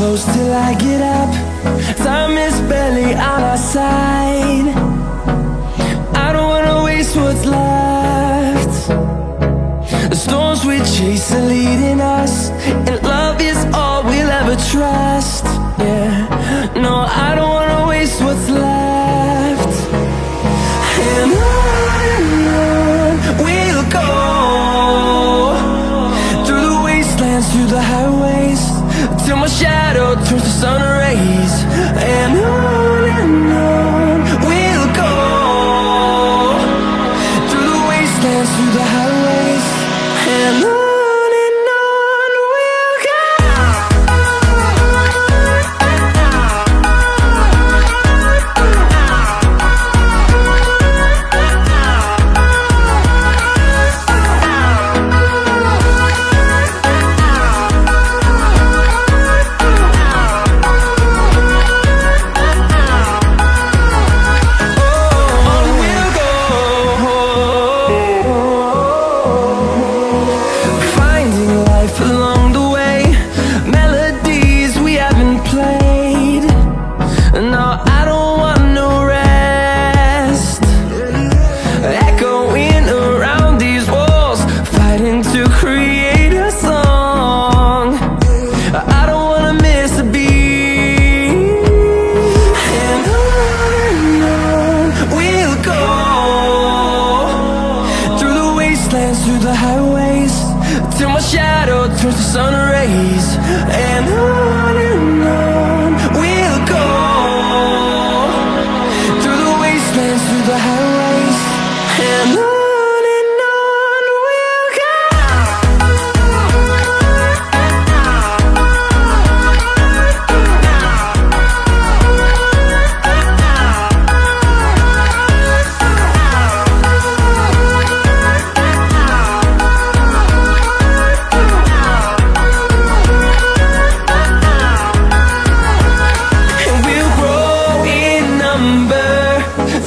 close till I get up. Time is barely on our side. I don't wanna waste what's left. The storms we chase are leading us, and love is all we'll ever trust. Yeah, no, I don't wanna waste what's left. And on we'll go, through the wastelands, through the highways, till my shadow turns to sun rays. And on we'll go, through the wastelands, through the highways, and on we'll go. Through the highways, till my shadow turns to sun rays. And on we'll go, through the wastelands, through the highways, and on we'll go.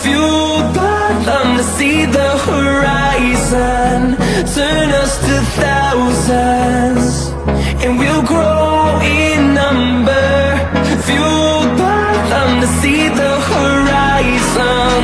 Fueled by them to see the horizon, turn us to thousands, and we'll grow in number. Fueled by them to see the horizon.